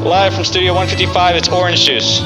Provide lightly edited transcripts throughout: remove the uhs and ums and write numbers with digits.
Live from Studio 155, it's Orange Juice.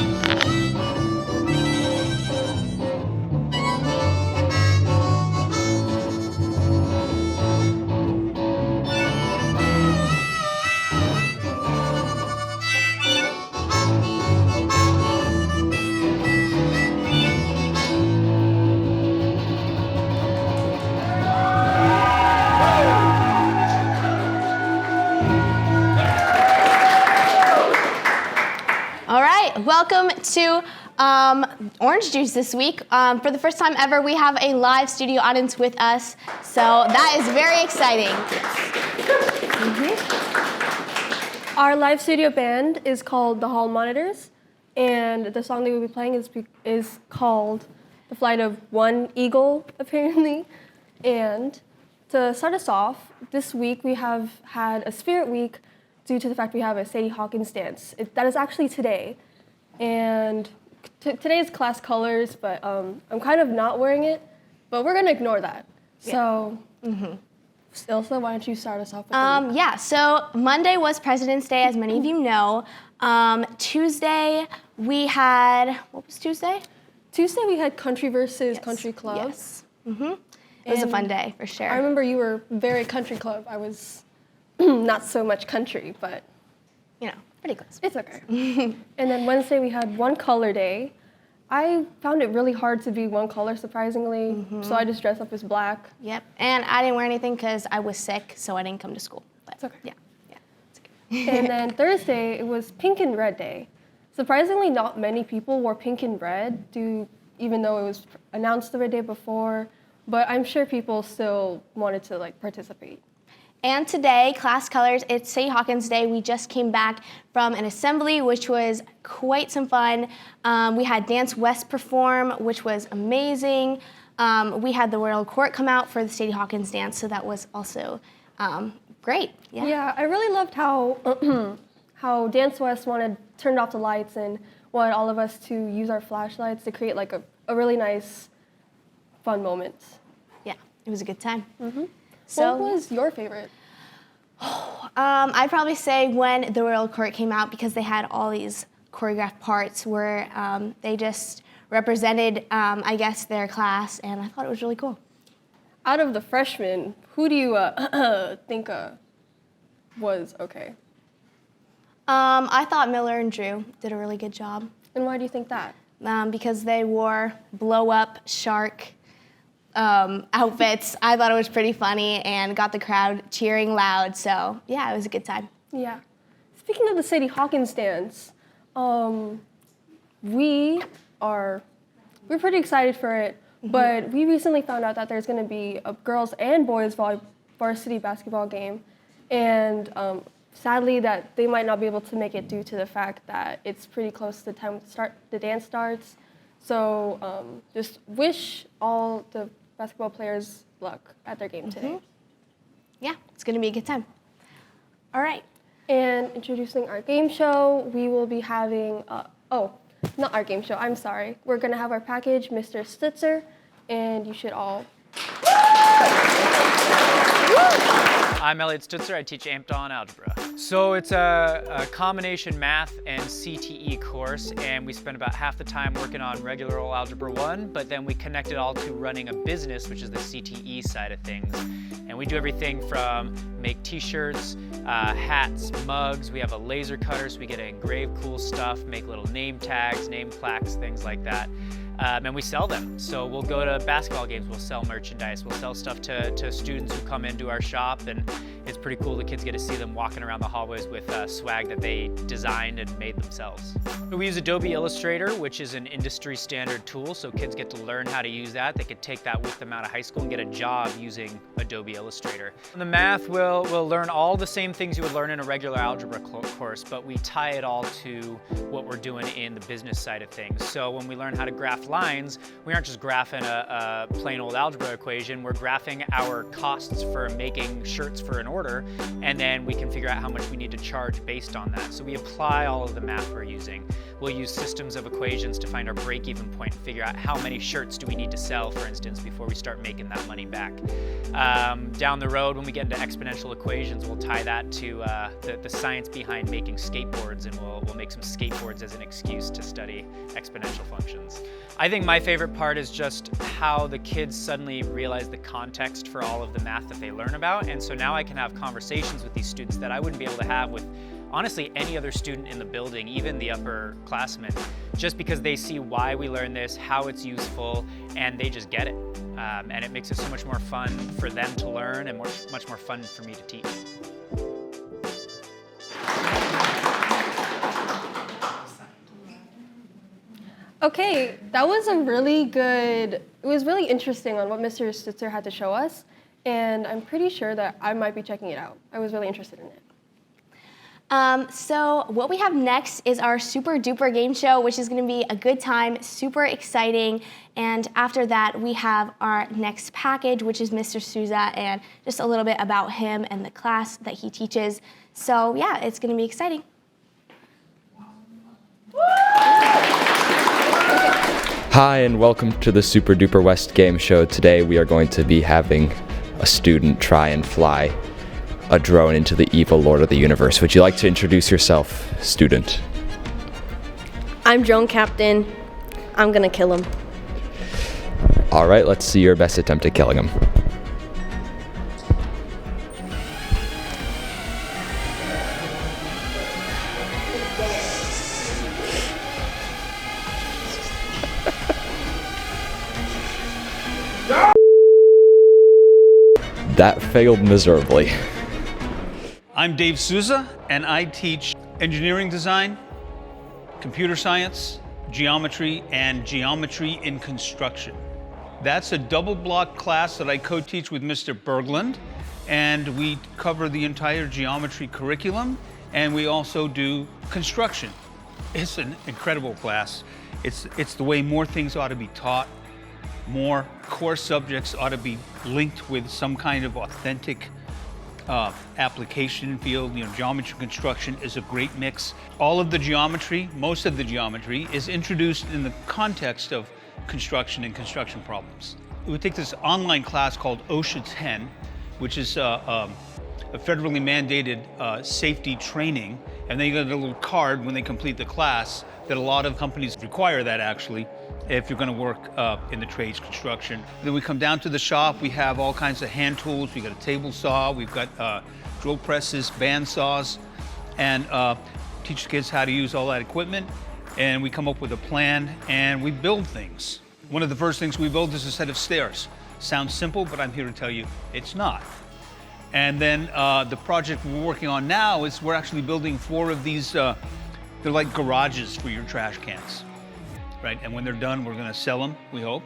Welcome to Orange Juice this week. For the first time ever, we have a live studio audience with us, so that is very exciting. Our live studio band is called the Hall Monitors, and the song they will be playing is called The Flight of One Eagle, apparently. And to start us off, this week we have had a Spirit Week due to the fact we have a Sadie Hawkins dance. That is actually today. And today is class colors, but I'm kind of not wearing it, but we're going to ignore that. Yeah. So, Ilsa, why don't you start us off with the week? Yeah, so Monday was President's Day, as many of you know. Tuesday, we had, what was Tuesday? Tuesday, we had Country versus Country Club. Yes. It was a fun day, for sure. I remember you were very country club. I was not so much country, but, you know. Pretty close. It's okay. And then Wednesday we had One Color Day. I found it really hard to be one color, surprisingly, so I just dressed up as black. Yep, and I didn't wear anything because I was sick, so I didn't come to school. But it's okay. Yeah, it's okay. And then Thursday, it was Pink and Red Day. Surprisingly, not many people wore pink and red, even though it was announced the day before, but I'm sure people still wanted to participate. And today, class colors, it's Sadie Hawkins Day. We just came back from an assembly, which was quite some fun. We had Dance West perform, which was amazing. We had the Royal Court come out for the Sadie Hawkins dance, so that was also great. Yeah, I really loved how how Dance West turned off the lights and wanted all of us to use our flashlights to create a really nice, fun moment. Yeah, it was a good time. So, what was your favorite? I'd probably say when the Royal Court came out, because they had all these choreographed parts where they just represented, I guess, their class, and I thought it was really cool. Out of the freshmen, who do you think was okay? I thought Miller and Drew did a really good job. And why do you think that? Because they wore blow-up shark outfits. I thought it was pretty funny and got the crowd cheering loud. So yeah, it was a good time. Yeah. Speaking of the Sadie Hawkins dance, we're pretty excited for it. But we recently found out that there's going to be a girls and boys varsity basketball game, and sadly that they might not be able to make it due to the fact that it's pretty close to the time the dance starts. So just wish all the basketball players luck at their game today. Yeah, it's going to be a good time. All right. And introducing our game show, we will be having, not our game show, I'm sorry. We're going to have our package, Mr. Stutzer, and you should all... I'm Elliot Stutzer. I teach Amped-On Algebra. So it's a combination math and CTE course, and we spend about half the time working on regular old Algebra 1, but then we connect it all to running a business, which is the CTE side of things. And we do everything from make t-shirts, hats, mugs. We have a laser cutter, so we get to engrave cool stuff, make little name tags, name plaques, things like that. And we sell them. So we'll go to basketball games, we'll sell merchandise, we'll sell stuff to students who come into our shop, and it's pretty cool. The kids get to see them walking around the hallways with swag that they designed and made themselves. We use Adobe Illustrator, which is an industry standard tool, so kids get to learn how to use that. They could take that with them out of high school and get a job using Adobe Illustrator. In the math, we'll learn all the same things you would learn in a regular algebra course, but we tie it all to what we're doing in the business side of things. So when we learn how to graph lines, we aren't just graphing a plain old algebra equation, we're graphing our costs for making shirts for an order number, and then we can figure out how much we need to charge based on that. So we apply all of the math we're using. We'll use systems of equations to find our break-even point and figure out how many shirts do we need to sell, for instance, before we start making that money back. Down the road, when we get into exponential equations, we'll tie that to the science behind making skateboards, and we'll make some skateboards as an excuse to study exponential functions. I think my favorite part is just how the kids suddenly realize the context for all of the math that they learn about, and so now I can have conversations with these students that I wouldn't be able to have with honestly any other student in the building, even the upperclassmen, just because they see why we learn this, how it's useful, and they just get it. And it makes it so much more fun for them to learn and much more fun for me to teach. Okay, that was a really good, it was really interesting on what Mr. Stutzer had to show us, and I'm pretty sure that I might be checking it out. I was really interested in it. So what we have next is our super duper game show, which is going to be a good time, super exciting. And after that, we have our next package, which is Mr. Souza, and just a little bit about him and the class that he teaches. So yeah, it's going to be exciting. Hi, and welcome to the Super Duper West game show. Today we are going to be having a student try and fly a drone into the evil Lord of the Universe. Would you like to introduce yourself, student? I'm drone captain. I'm gonna kill him. All right, let's see your best attempt at killing him. That failed miserably. I'm Dave Souza, and I teach engineering design, computer science, geometry, and geometry in construction. That's a double block class that I co-teach with Mr. Berglund, and we cover the entire geometry curriculum, and we also do construction. It's an incredible class. It's the way more things ought to be taught. More core subjects ought to be linked with some kind of authentic application field. Geometry construction is a great mix. All of the geometry, most of the geometry, is introduced in the context of construction and construction problems. We take this online class called OSHA 10, which is a federally mandated safety training, and they get a little card when they complete the class that a lot of companies require that actually if you're going to work in the trades construction. Then we come down to the shop, we have all kinds of hand tools. We've got a table saw, we've got drill presses, band saws, and teach the kids how to use all that equipment. And we come up with a plan and we build things. One of the first things we build is a set of stairs. Sounds simple, but I'm here to tell you it's not. And then the project we're working on now is we're actually building 4 of these, they're like garages for your trash cans. Right? And when they're done, we're going to sell them, we hope,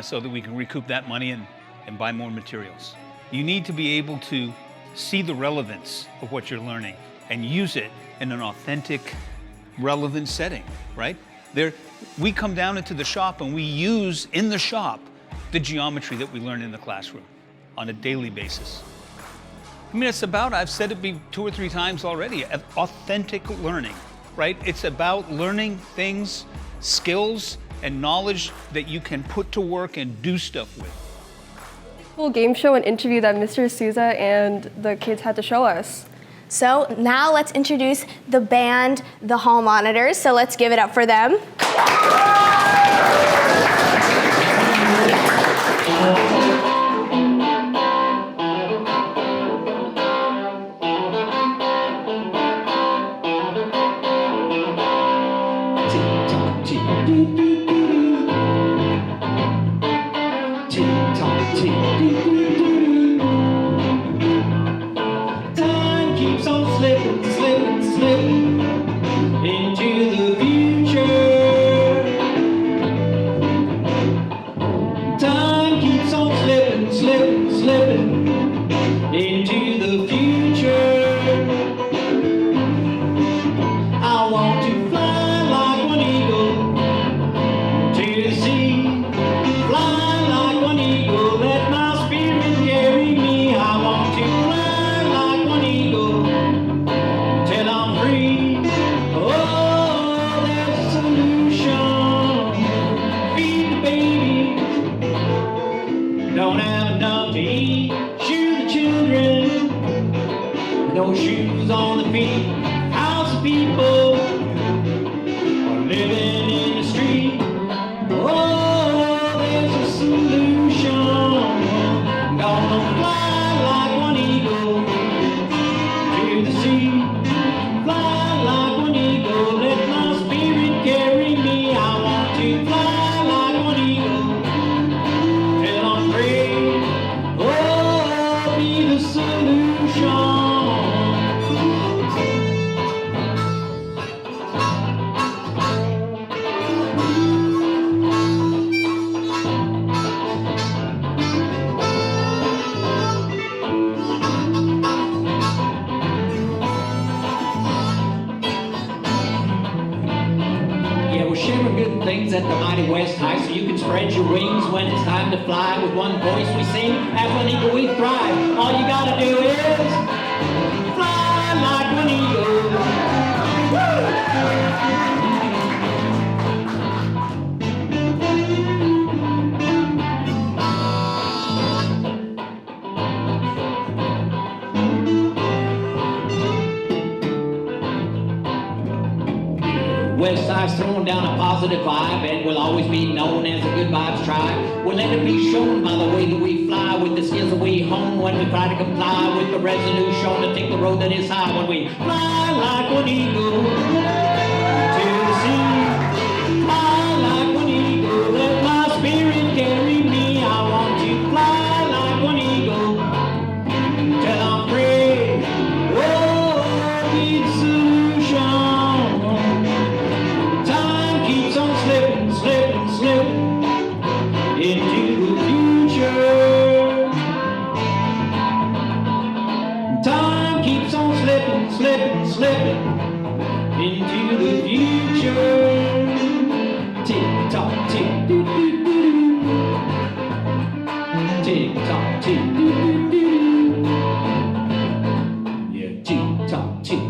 so that we can recoup that money and buy more materials. You need to be able to see the relevance of what you're learning and use it in an authentic, relevant setting, right? We come down into the shop and we use in the shop the geometry that we learn in the classroom on a daily basis. I mean, it's about, I've said it 2 or 3 times already, authentic learning, right? It's about learning things, skills and knowledge that you can put to work and do stuff with. Cool game show and interview that Mr. Souza and the kids had to show us. So now let's introduce the band, the Hall Monitors. So let's give it up for them. Time keeps on slipping, slipping, slipping into the future. Time keeps on slipping, slipping, slipping into the future. I want to fly like one eagle to the sea. Fly like one eagle, let my spirit carry me. I want to fly no shoes on the feet. How's the people are living in the street? Oh, there's a solution. Gonna fly like one eagle to the sea. Fly like one eagle, let my spirit carry me. I want to fly like one eagle till I'm free. Oh, be the solution. Yeah, we're sharing good things at the mighty West High, so you can spread your wings when it's time to fly. With one voice we sing, as one eagle we thrive. All you gotta do is fly like one eagle. West Side's throwing down a positive vibe, and we'll always be known as a good vibes tribe. We'll let it be shown by the way that we fly, with the skills that we hone when we try to comply with the resolution to take the road that is high. When we fly like one eagle to the sea, fly like one eagle, let my spirit carry me. I want to fly like one eagle till I'm free. Oh, be the solution. Time keeps on slipping, slipping, slipping into the future. Time keeps on slipping, slipping, slipping into the future. Tick tock, tick, doo doo doo doo. Tick tock, tick, doo doo doo doo. Yeah, tick tock, tick.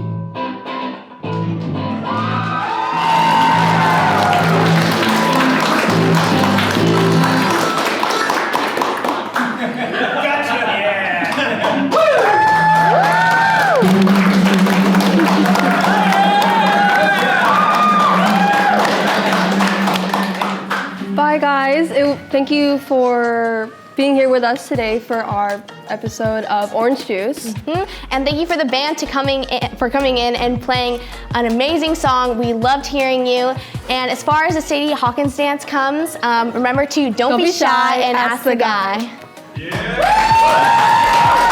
Bye, guys. Thank you for being here with us today for our episode of Orange Juice. And thank you for the band coming in and playing an amazing song. We loved hearing you. And as far as the Sadie Hawkins dance comes, remember to don't be shy and ask the guy. Yeah.